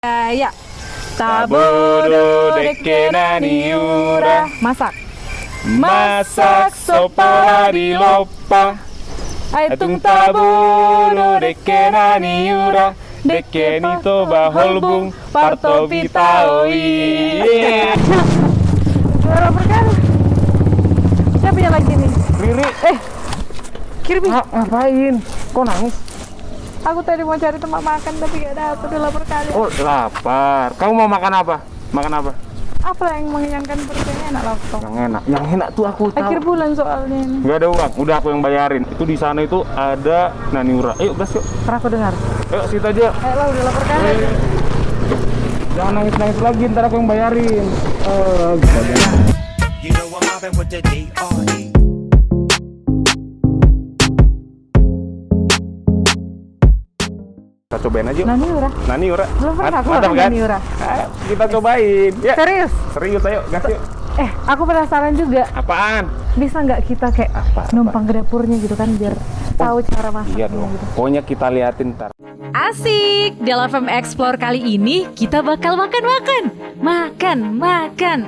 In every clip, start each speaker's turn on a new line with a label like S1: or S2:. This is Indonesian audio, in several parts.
S1: Ya, tabodo deke naniura. Masak.
S2: Masak sopa di lopa.
S1: Aitung
S2: tabodo deke naniura. Deke nito baholbung parto bitawi.
S1: Juara berkali. Siapa yang lagi nih?
S2: Riri,
S1: Kirby.
S2: ngapain? Kok nangis?
S1: Aku tadi mau cari tempat makan tapi gak dapet, udah lapar kali.
S2: Oh, lapar. Kamu mau makan apa? Makan apa?
S1: Apa yang mengenyangkan perut yang enak lah toh?
S2: Yang enak tuh aku tahu.
S1: Akhir bulan soalnya ini.
S2: Nggak ada uang, udah aku yang bayarin. Itu di sana itu ada naniura. Ayo, gas yuk.
S1: Pernah aku dengar.
S2: Ayo, situ aja.
S1: Ayo lah, udah lapar kali.
S2: Jangan nangis-nangis lagi, ntar aku yang bayarin.
S3: You know I'm mobbing with the D.R.E.
S2: Kita cobain aja yuk.
S1: Naniura.
S2: Naniura.
S1: Belum pernah aku
S2: Mantap
S1: makan
S2: kan?
S1: naniura.
S2: Ayo, kita cobain. Ya.
S1: Serius?
S2: Serius, ayo, gas yuk.
S1: Aku penasaran juga.
S2: Apaan?
S1: Bisa nggak kita kayak
S2: Apa?
S1: numpang ke dapurnya gitu kan biar tahu cara masaknya
S2: Iya dong.
S1: gitu.
S2: Pokoknya kita liatin ntar.
S4: Asik! Dalam FM Explore kali ini kita bakal makan.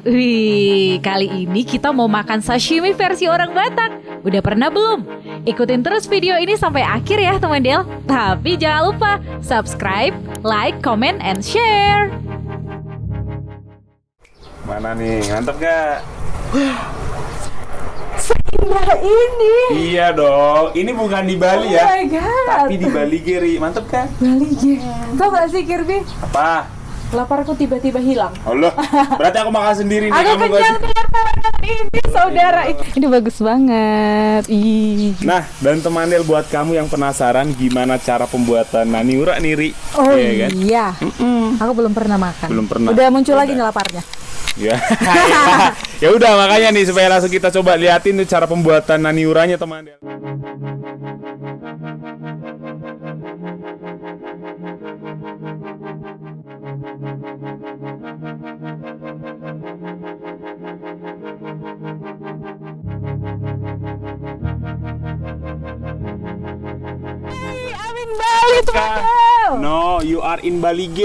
S4: Wih, kali ini kita mau makan sashimi versi orang Batak. Udah pernah belum? Ikutin terus video ini sampai akhir ya teman Del. Tapi jangan lupa subscribe, like, comment, and share.
S2: Mana nih? Mantap gak?
S1: Nah ini.
S2: Iya dong. Ini bukan di Bali
S1: Oh
S2: ya.
S1: my god.
S2: Tapi di Bali, Giri. Mantap kan?
S1: Bali Tau gak sih Kirby?
S2: Apa?
S1: Laparku tiba-tiba hilang.
S2: Allah. Berarti aku makan sendiri nih.
S1: Aku
S2: Kamu
S1: kenyang
S2: nggak-
S1: dengan makanan ini saudara. Ini bagus banget. Ih.
S2: Nah, dan teman Del, buat kamu yang penasaran gimana cara pembuatan naniura nih, Ri.
S1: Oh
S2: Iya kan?
S1: iya. Aku belum pernah makan.
S2: Belum pernah.
S1: Udah muncul lagi
S2: Udah.
S1: nih laparnya.
S2: Ya. Ya udah, makanya nih supaya langsung kita coba liatin tuh cara pembuatan naniuranya teman Del.
S1: Amin Bali teman Del.
S2: No, you are in Bali G.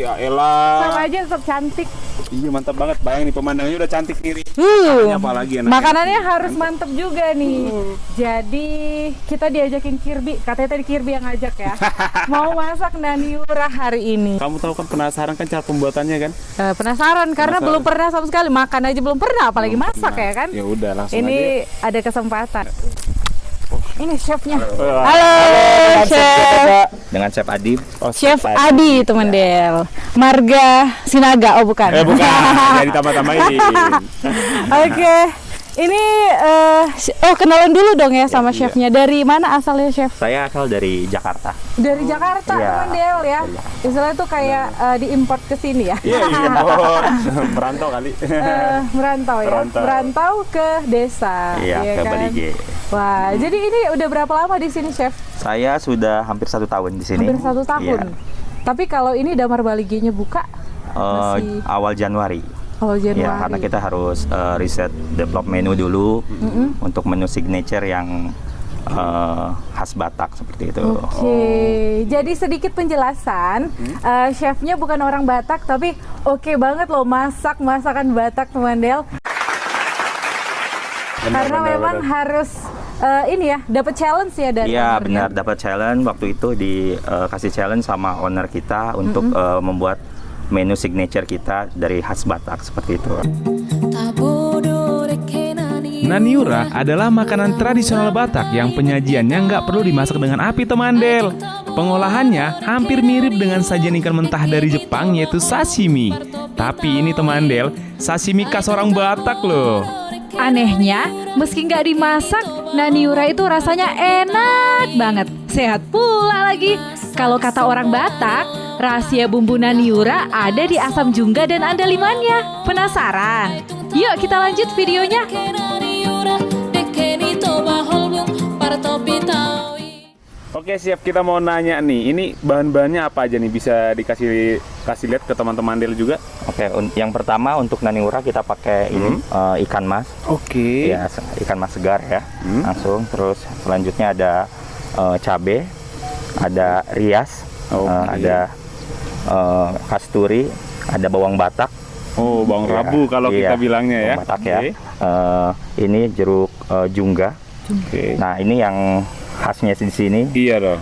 S2: Ya
S1: Sama
S2: elah.
S1: aja tetap cantik.
S2: Iya, mantap banget. Bayang nih pemandangannya udah cantik nih, Ri. Makannya apa lagi enaknya?
S1: Makanannya harus mantep juga nih. Jadi kita diajakin Kirby, katanya tadi Kirby yang ngajak ya. Mau masak naniura hari ini.
S2: Kamu tahu kan, penasaran kan cara pembuatannya kan?
S1: Penasaran karena
S2: Penasaran.
S1: belum pernah sama sekali, makan aja belum pernah, apalagi masak
S2: Nah,
S1: ya kan.
S2: Ya udah, langsung aja.
S1: Ini ada kesempatan. Ini chefnya.
S2: Halo,
S1: Chef.
S5: Dengan Chef Adi.
S1: Chef Adi teman Del. Marga Sinaga, oh bukan.
S2: Bukan, jadi tambah-tambahin.
S1: Oke. Ini kenalan dulu dong ya sama chefnya. Dari mana asalnya chef?
S5: Saya asal dari Jakarta.
S1: Dari Jakarta
S5: Iya.
S1: teman Del ya. Istilahnya tuh kayak diimport ke sini ya.
S2: Iya, impor. Merantau kali.
S1: Merantau ya.
S2: Merantau.
S1: Merantau ke desa.
S5: Iya, ke
S1: kan?
S5: Bali G.
S1: Wah, jadi ini udah berapa lama di sini chef?
S5: Saya sudah hampir 1 tahun di sini.
S1: Hampir 1 tahun.
S5: Iya.
S1: Tapi kalau ini Damar Bali G-nya buka masih
S5: Awal Januari.
S1: awal Januari.
S5: Ya, karena kita harus riset develop menu dulu untuk menu signature yang khas Batak seperti itu.
S1: Oke, jadi sedikit penjelasan, chefnya bukan orang Batak tapi oke banget loh masak masakan Batak teman Del. Karena memang harus ini ya dapat challenge ya dari
S5: Iya,
S1: ownernya.
S5: benar, dapat challenge waktu itu dikasih challenge sama owner kita untuk membuat menu signature kita dari khas Batak seperti itu.
S6: Naniura adalah makanan tradisional Batak yang penyajiannya nggak perlu dimasak dengan api teman Del. Pengolahannya hampir mirip dengan sajian ikan mentah dari Jepang yaitu sashimi. Tapi ini teman Del, sashimi khas orang Batak loh.
S4: Anehnya, meski nggak dimasak, naniura itu rasanya enak banget. Sehat pula lagi. Kalau kata orang Batak, rahasia bumbu naniura ada di asam jungga dan andalimannya. Penasaran? Yuk kita lanjut videonya.
S2: Oke, siap, kita mau nanya nih. Ini bahan-bahannya apa aja nih? Bisa kasih lihat ke teman-teman Del juga?
S5: Oke, yang pertama untuk naniura kita pakai ini ikan mas.
S2: Oke.
S5: Ya, ikan mas segar ya. Langsung. Terus selanjutnya ada cabe, ada rias,
S2: Oke.
S5: ada kasturi, ada bawang Batak.
S2: Oh, bawang
S5: Iya,
S2: rabu kalau
S5: iya,
S2: kita bilangnya ya.
S5: bawang Batak ya.
S2: Oke.
S5: Ini jeruk jungga.
S2: Oke.
S5: Nah, ini yang khasnya di sini
S2: Iya dong.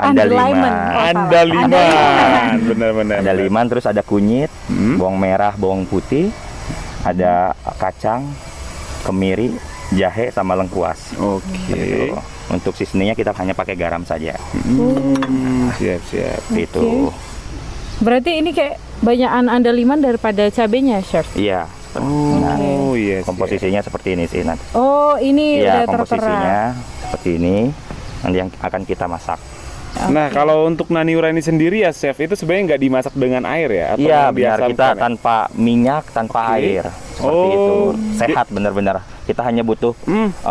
S5: andaliman.
S2: Andaliman. Benar-benar.
S5: Andaliman, terus ada kunyit, bawang merah, bawang putih, ada kacang, kemiri, jahe sama lengkuas.
S2: Oke.
S5: Gitu. Untuk seasoningnya kita hanya pakai garam saja.
S2: Siap-siap.
S5: Itu.
S1: Berarti ini kayak banyakan andaliman daripada cabenya, Chef.
S5: Iya.
S2: Oh, iya.
S5: Komposisinya seperti ini sih nanti.
S1: Oh, ini
S5: Iya,
S1: udah tertera.
S5: komposisinya seperti ini. Nanti yang akan kita masak.
S2: Nah, kalau untuk naniura ini sendiri ya, Chef, itu sebenarnya nggak dimasak dengan air ya? Atau
S5: Iya,
S2: yang
S5: biar
S2: biasa
S5: kita
S2: makan ya?
S5: tanpa minyak, tanpa
S2: Oke.
S5: air. Seperti
S2: Oh,
S5: itu. Sehat benar-benar. Kita hanya butuh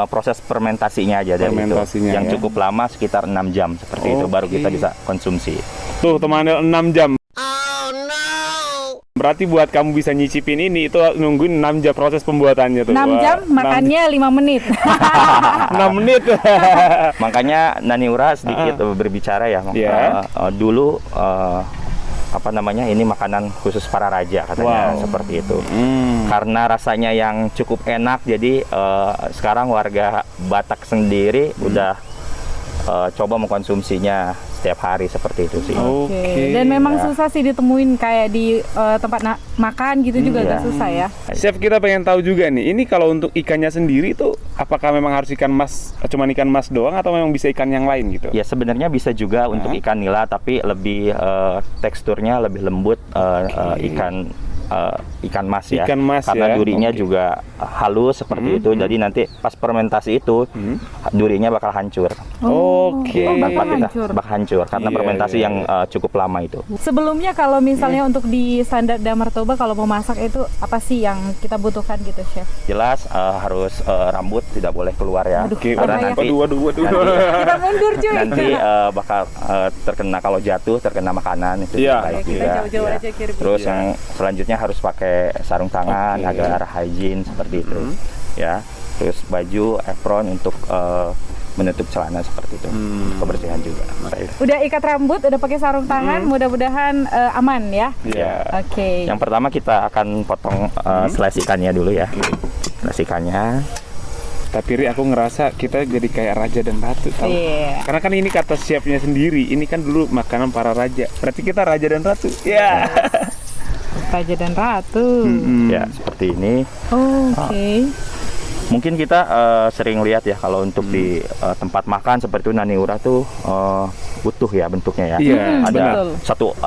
S5: proses fermentasinya aja dari
S2: Fermentasinya
S5: itu. Yang
S2: ya.
S5: cukup lama sekitar 6 jam seperti itu baru kita
S2: Oke.
S5: bisa konsumsi.
S2: Tuh, teman 6 jam. Berarti buat kamu bisa nyicipin ini itu nungguin 6 jam proses pembuatannya tuh.
S1: 6 jam, makannya 5 menit.
S2: 6 menit.
S5: Makanya Naniura sedikit berbicara ya.
S2: Iya.
S5: Dulu apa namanya, ini makanan khusus para raja katanya,
S2: Wow.
S5: seperti itu. Karena rasanya yang cukup enak, jadi sekarang warga Batak sendiri udah coba mengkonsumsinya setiap hari seperti itu sih.
S2: Oke.
S1: Dan memang
S5: Ya.
S1: susah sih ditemuin kayak di tempat makan gitu juga
S5: Iya.
S1: agak susah ya.
S2: Chef, kita pengen tahu juga nih, ini kalau untuk ikannya sendiri tuh apakah memang harus ikan mas, cuman ikan mas doang atau memang bisa ikan yang lain gitu?
S5: Ya sebenarnya bisa juga untuk ikan nila, tapi lebih teksturnya lebih lembut, ikan mas ya.
S2: Ikan mas
S5: karena
S2: ya,
S5: durinya
S2: oke.
S5: juga halus seperti itu. Jadi nanti pas fermentasi itu durinya bakal hancur.
S2: Oke.
S5: Tanpa kita
S1: hancur.
S5: bakal hancur karena
S2: Iya,
S5: fermentasi
S2: iya,
S5: yang cukup lama itu.
S1: Sebelumnya kalau misalnya untuk di standar Damar Toba kalau mau masak itu apa sih yang kita butuhkan gitu, Chef?
S5: Jelas harus rambut tidak boleh keluar ya.
S2: Oke,
S5: Karena nanti
S2: waduh.
S1: Kita mundur cuy.
S5: nanti bakal terkena, kalau jatuh terkena makanan itu
S2: Iya.
S5: baik
S1: Kita
S5: juga,
S1: jauh-jauh
S5: ya.
S1: aja Kirby.
S5: Terus
S2: Iya.
S5: yang selanjutnya harus pakai sarung tangan
S2: Oke.
S5: agar hygiene seperti itu ya. Terus baju apron untuk menutup celana seperti itu, kebersihan juga.
S1: Udah ikat rambut, udah pakai sarung tangan, mudah-mudahan aman ya.
S2: Iya.
S1: Oke.
S5: Yang pertama kita akan potong slice ikannya dulu ya. Slice ikannya.
S2: Tapi Ri, aku ngerasa kita jadi kayak raja dan ratu tahu.
S1: Iya.
S2: Karena kan ini kata chefnya sendiri, ini kan dulu makanan para raja. Berarti kita raja dan ratu. Ya.
S1: Raja dan Ratu.
S5: Ya, seperti ini.
S1: Oke.
S5: Mungkin kita sering lihat ya kalau untuk di tempat makan seperti itu Naniura tuh utuh ya bentuknya ya.
S2: Iya,
S5: Ada
S1: betul.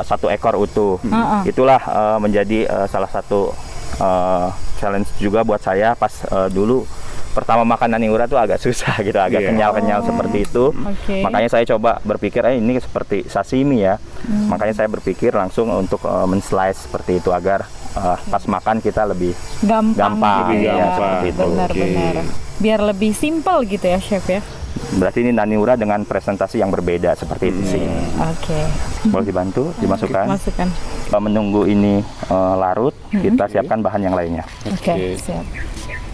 S5: satu ekor utuh. Itulah menjadi salah satu challenge juga buat saya pas dulu pertama makan Naniura tuh agak susah gitu, agak
S2: Iya.
S5: kenyal-kenyal seperti itu.
S1: Oke.
S5: Makanya saya coba berpikir ini seperti sashimi ya. Makanya saya berpikir langsung untuk men-slice seperti itu agar pas makan kita lebih
S1: Gampang
S5: Lebih
S1: gitu ya.
S5: gampang, seperti itu.
S1: Benar-benar. Biar lebih simple gitu ya, Chef ya.
S5: berarti ini Naniura dengan presentasi yang berbeda seperti itu sih.
S1: Oke.
S5: Boleh dibantu dimasukkan.
S1: Masukkan.
S5: Menunggu ini larut, kita siapkan bahan yang lainnya.
S1: Oke, siap.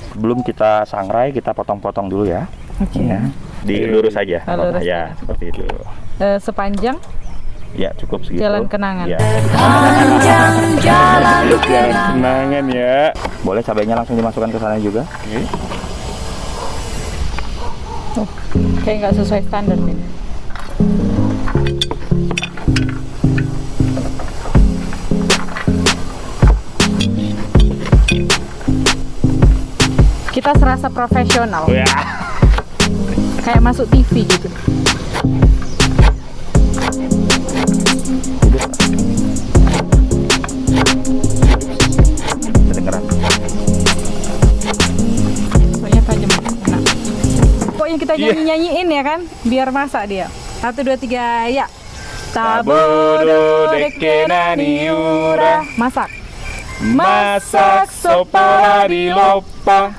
S5: Sebelum kita sangrai, kita potong-potong dulu ya.
S1: Oke.
S5: Ya. Dilurus saja.
S1: Lurus
S5: Ya, seperti itu.
S1: Sepanjang
S5: Ya, cukup segitu.
S1: Jalan kenangan.
S5: Ya.
S2: Jalan kenangan ya.
S5: Boleh cabainya langsung dimasukkan ke sana juga.
S1: kayak nggak sesuai standar nih. Kita serasa profesional,
S2: Ya.
S1: kayak masuk TV gitu.
S5: Kedengeran.
S1: Pokoknya tajam, enak. Pokoknya kita nyanyi-nyanyiin ya kan, biar masak dia. 1, 2, 3, ya.
S2: Tabodo deke Naniura.
S1: Masak.
S2: Masak sopa di lopa.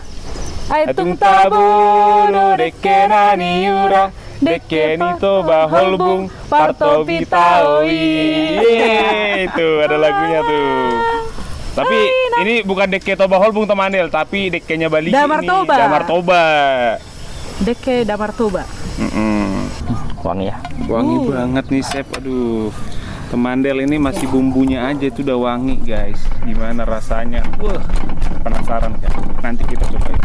S1: Aitung
S2: Atung tabodo deke Naniura. Deke nito baholbung parto bitawi. Itu ada lagunya tuh. Tapi ini bukan deke toba holbung temanil, tapi dekenya Bali
S1: Damar
S2: ini.
S1: Toba.
S2: Damar Toba.
S1: Deke Damar Toba.
S5: Wangi ya.
S2: Wangi banget nih, Chef. Aduh. Temandel ini masih bumbunya aja itu udah wangi guys. Gimana rasanya? Wah, penasaran kan? Nanti kita cobain.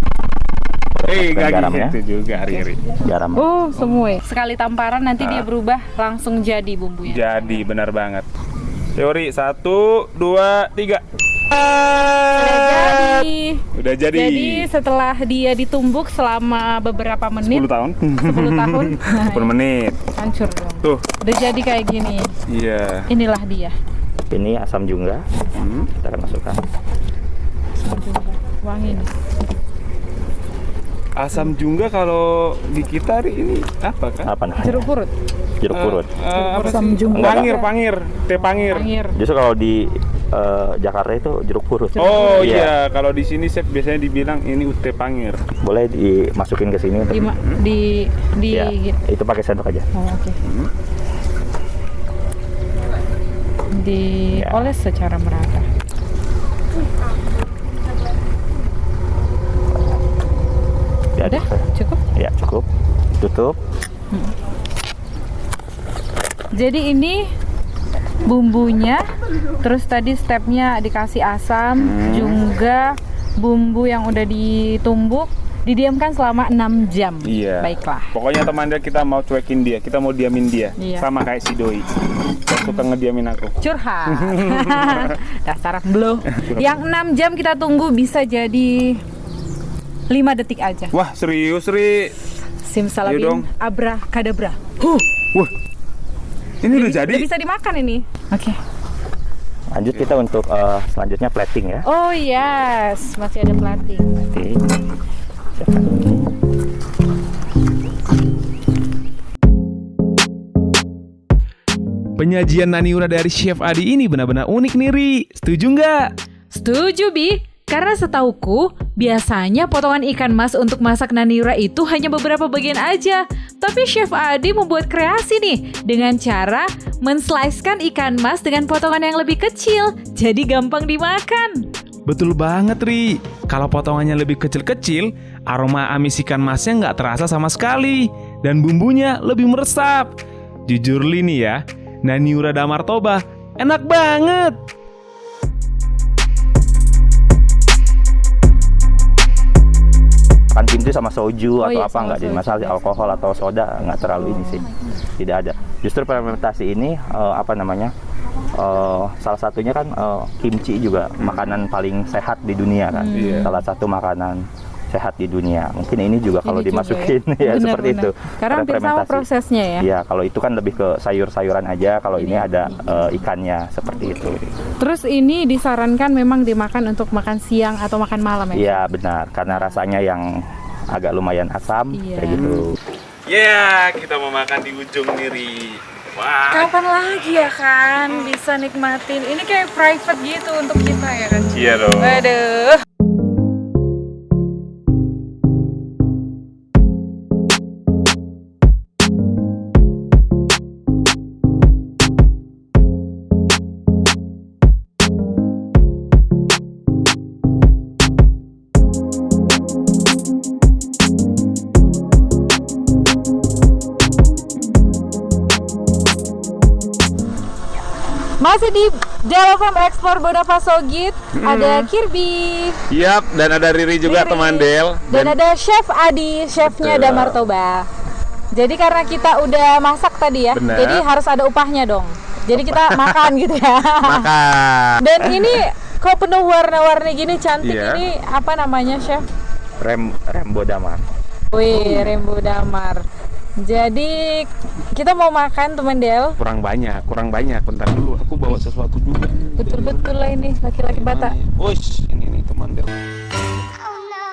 S2: Gak
S5: garamnya.
S2: gitu juga, Riri.
S5: Garam.
S1: Oh, semua. Sekali tamparan nanti dia berubah langsung jadi bumbunya.
S2: Jadi benar banget. Teori 1, 2, 3. Udah jadi.
S1: Jadi setelah dia ditumbuk selama beberapa
S2: 10
S1: menit,
S2: tahun.
S1: 10 tahun,
S2: 10 menit.
S1: hancur dong.
S2: Tuh.
S1: Udah jadi kayak gini.
S2: Iya.
S1: Inilah dia.
S5: Ini asam jungga. Kita akan masukkan.
S1: Wangi nih.
S2: Asam jungga kalau di kita ini apa kan?
S5: Apa namanya?
S1: Jeruk purut.
S5: Jeruk purut.
S2: Apa
S1: Asam
S2: sih?
S1: jungga.
S2: Pangir, teh pangir.
S1: Pangir.
S5: Justru kalau di Jakarta itu jeruk purut.
S2: Oh iya, kalau di sini saya biasanya dibilang ini teh pangir.
S5: Boleh dimasukin ke sini untuk
S1: Di
S5: ya, itu pakai sendok aja.
S1: Oh, oke. Dioles secara merata.
S5: Ya,
S1: Udah, cukup.
S5: Ya, cukup. Tutup.
S1: Jadi ini bumbunya, terus tadi stepnya dikasih asam, juga bumbu yang udah ditumbuk, didiamkan selama 6 jam.
S2: Iya.
S1: Baiklah.
S2: Pokoknya teman-teman kita mau cuekin dia, kita mau diamin dia.
S1: Iya.
S2: Sama kayak si Doi. Yang suka ngediamin aku.
S1: Curhat. Dasar blow. Yang 6 jam kita tunggu bisa jadi 5 detik aja.
S2: Wah, serius, Ri.
S1: Simsalabim,
S2: Iya dong.
S1: abrakadabra.
S2: Wah. Ini udah jadi.
S1: Udah bisa dimakan ini. Oke.
S5: Lanjut kita untuk selanjutnya plating ya.
S1: Oh yes, masih ada plating.
S5: Plating. Siapkan ini.
S6: Penyajian Naniura dari Chef Adi ini benar-benar unik nih, Ri. Setuju nggak?
S4: Setuju, Bi. Karena setauku, biasanya potongan ikan mas untuk masak Naniura itu hanya beberapa bagian aja. Tapi Chef Adi membuat kreasi nih dengan cara menslicekan ikan mas dengan potongan yang lebih kecil. Jadi gampang dimakan.
S6: Betul banget, Ri. Kalau potongannya lebih kecil-kecil, aroma amis ikan masnya nggak terasa sama sekali. Dan bumbunya lebih meresap. Jujur Li nih ya, Naniura Damar Toba enak banget.
S5: Makan kimchi sama soju atau
S1: iya,
S5: apa
S1: sama
S5: nggak jadi
S1: soju.
S5: masalah, alkohol atau soda nggak terlalu ini sih, tidak ada. Justru fermentasi ini salah satunya kan kimchi juga makanan paling sehat di dunia kan, salah satu makanan sehat di dunia. Mungkin ini juga kalau
S1: Ini juga
S5: dimasukin ya, seperti itu.
S1: Karena hampir sama
S5: Fermentasi.
S1: prosesnya ya.
S5: Iya, kalau itu kan lebih ke sayur-sayuran aja, kalau ini ada ikannya seperti itu.
S1: Terus ini disarankan memang dimakan untuk makan siang atau makan malam ya?
S5: Iya benar, karena rasanya yang agak lumayan asam
S1: Iya.
S5: kayak gitu.
S2: Ya, kita mau makan di ujung nih, Ri. Wah.
S1: Kapan lagi ya kan bisa nikmatin? Ini kayak private gitu untuk kita ya kan?
S2: Iya dong.
S1: Waduh. Masih di Jalo Farm Explore Boda Sogit, ada Kirby,
S2: Yap, dan ada Riri juga
S1: Riri.
S2: teman Del.
S1: dan ada Chef Adi, chefnya
S2: Betul.
S1: Damar Toba. Jadi karena kita udah masak tadi ya,
S2: Benar.
S1: jadi harus ada upahnya dong. Jadi kita makan gitu ya.
S2: Makan.
S1: Dan ini kok penuh warna-warni gini cantik.
S2: Iya.
S1: Ini apa namanya, Chef?
S5: Rembo Damar.
S1: Wih, Rembo Damar. Jadi kita mau makan teman Del.
S2: Kurang banyak. Bentar dulu, aku bawa sesuatu juga.
S1: Betul-betul lah ini laki-laki Batak.
S2: Wush, ini teman Del.
S7: Oh no.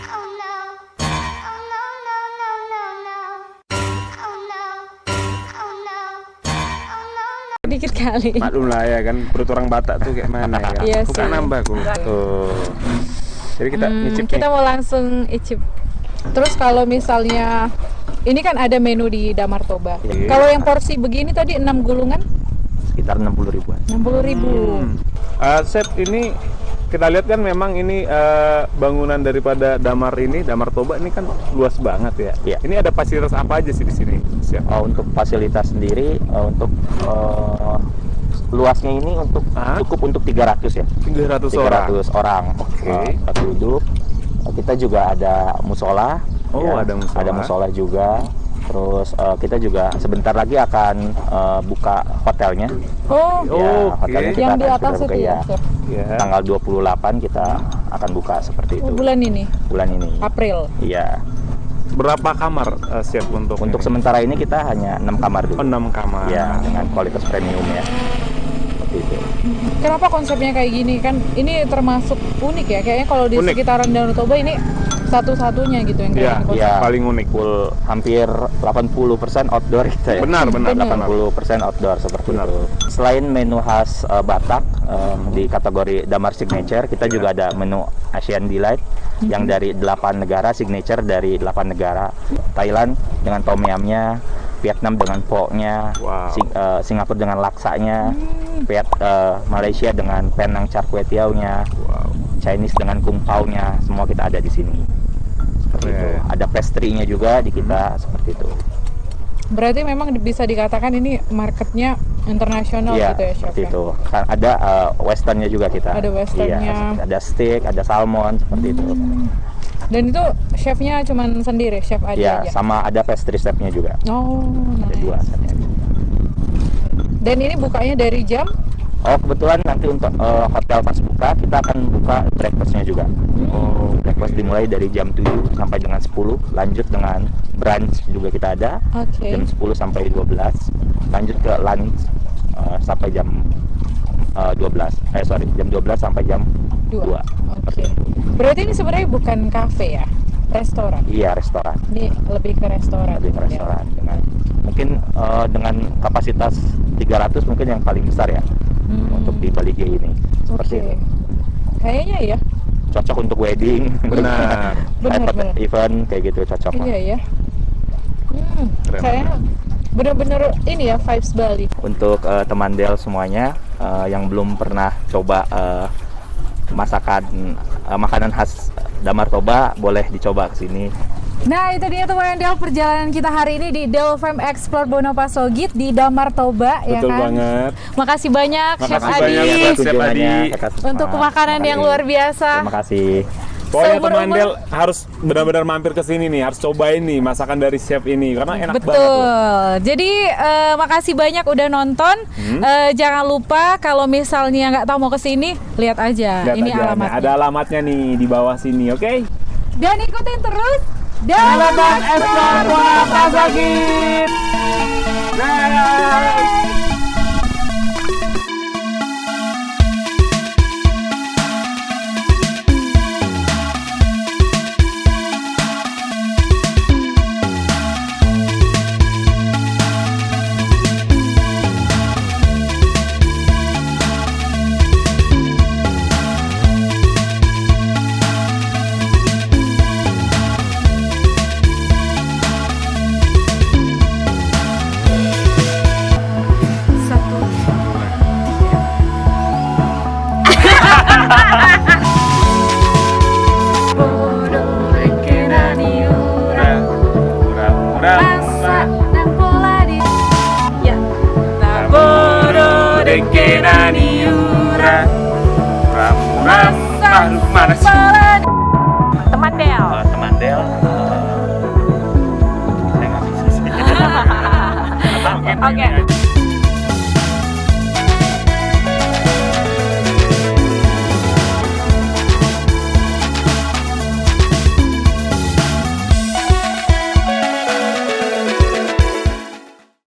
S7: Oh no. Oh no, no, no, no, no. Oh no. Oh no. Oh no.
S1: Dikit kali.
S2: Maklum lah ya kan, perut orang Batak tuh kayak mana ya kan.
S1: Iya
S2: Aku
S1: sih.
S2: kan nambah aku. Tuh. Jadi kita nyicip
S1: Kita
S2: nih.
S1: mau langsung icip. Terus kalau misalnya ini kan ada menu di Damar Toba.
S2: Iya.
S1: Kalau yang porsi begini tadi 6 gulungan,
S5: Sekitar 60 ribuan.
S1: 60.000.
S2: Chef, ini kita lihat kan memang ini bangunan daripada Damar Toba ini kan luas banget ya.
S5: Iya.
S2: Ini ada fasilitas apa aja sih di sini? Chef?
S5: Untuk fasilitas sendiri, untuk luasnya ini untuk cukup untuk 300 ya.
S2: 300
S5: orang.
S2: Oke.
S5: Tempat duduk. Kita juga ada musola.
S2: Oh, ada musola.
S5: Ada musola juga. Terus kita juga sebentar lagi akan buka hotelnya.
S1: Oh,
S5: Ya,
S2: oke.
S5: hotelnya kita
S1: yang di
S5: akan
S1: atas
S5: sudah buka,
S1: itu ya,
S5: ya.
S1: Chef?
S2: Ya.
S5: Tanggal 28 kita akan buka seperti itu.
S1: Bulan ini,
S5: Bulan ini.
S1: April.
S5: Iya.
S2: Berapa kamar Chef untuk
S5: Untuk
S2: ini?
S5: sementara ini kita hanya 6 kamar dulu.
S2: 6 kamar.
S5: Ya, dengan kualitas premium ya. Seperti itu.
S1: Kenapa konsepnya kayak gini? Kan ini termasuk unik ya. Kayaknya kalau di
S2: Unik.
S1: sekitaran Danau Toba ini satu-satunya gitu yang kayak
S2: Iya,
S1: gini.
S5: iya.
S2: paling unik.
S5: Full hampir 80% outdoor kita ya.
S2: Benar.
S5: 80% outdoor seperti
S2: Benar.
S5: itu. Selain menu khas Batak di kategori Damar Signature, kita juga ada menu Asian Delight yang dari 8 negara, signature dari 8 negara. Thailand dengan tom yamnya, Vietnam dengan pho-nya,
S2: Wow.
S5: Singapura dengan laksanya, Malaysia dengan Penang char kway teow-nya,
S2: Wow.
S5: Chinese dengan kung pao-nya, semua kita ada di sini. Seperti itu.
S2: Keren.
S5: Ada pastry-nya juga di kita seperti itu.
S1: Berarti memang bisa dikatakan ini marketnya internasional
S5: Iya,
S1: gitu ya, Chef?
S5: seperti
S1: ya?
S5: itu. Kan ada westernnya juga kita.
S1: Ada westernnya.
S5: Iya, ada steak, ada salmon seperti itu.
S1: Dan itu chefnya cuman sendiri, Chef Adi
S5: Iya,
S1: aja?
S5: sama ada pastry chef-nya juga.
S1: Oh,
S5: Ada
S1: nice.
S5: 2 setnya.
S1: Dan ini bukanya dari jam?
S5: Oh, kebetulan nanti untuk hotel pas buka, kita akan buka breakfast-nya juga. Oh, breakfast dimulai dari jam 7 sampai dengan 10, lanjut dengan brunch juga kita ada.
S1: Oke.
S5: Jam 10 sampai 12, lanjut ke lunch sampai jam 12 sampai jam 2.
S1: Oke. Berarti ini sebenarnya bukan kafe ya? Restoran?
S5: Iya, restoran.
S1: Ini lebih ke restoran.
S5: Lebih ke
S1: ya?
S5: restoran dengan mungkin dengan kapasitas 300 mungkin yang paling besar ya untuk di Bali G ini. Seperti
S1: Oke.
S5: itu.
S1: Kayaknya ya.
S5: Cocok untuk wedding.
S2: Benar.
S1: Benar,
S5: Private
S1: benar.
S5: event kayak gitu cocok.
S1: Iya ya.
S2: Keren
S1: Kayaknya bener-bener ini ya vibes Bali.
S5: Untuk teman Del semuanya yang belum pernah coba makanan khas Damar Toba, boleh dicoba ke sini.
S1: Nah itu dia teman Del, perjalanan kita hari ini di Del Fam Explore Bonopasogit di Damar Toba. Ya
S2: Betul
S1: kan?
S2: banget.
S1: Makasih banyak Chef
S2: Makasih
S1: Adi
S2: banyak, Chef
S5: kunjungannya.
S2: Adi.
S1: untuk makanan yang luar biasa.
S5: Terima kasih.
S2: Pokoknya
S1: Seumur-umur.
S2: teman Del harus benar-benar mampir ke sini nih, harus cobain nih masakan dari chef ini karena enak banget loh.
S1: Betul. Jadi makasih banyak udah nonton. Jangan lupa kalau misalnya nggak tahu mau ke sini, lihat aja.
S2: Lihat
S1: Ini
S2: aja,
S1: alamatnya.
S2: ada alamatnya nih di bawah sini, oke?
S1: Dan ikutin terus
S2: Dalam
S1: Dalam
S2: Explore Bonopasogit.
S1: Rasa dan pola di ya.
S2: Taboro de Kenaniura. Ramura, mana sih?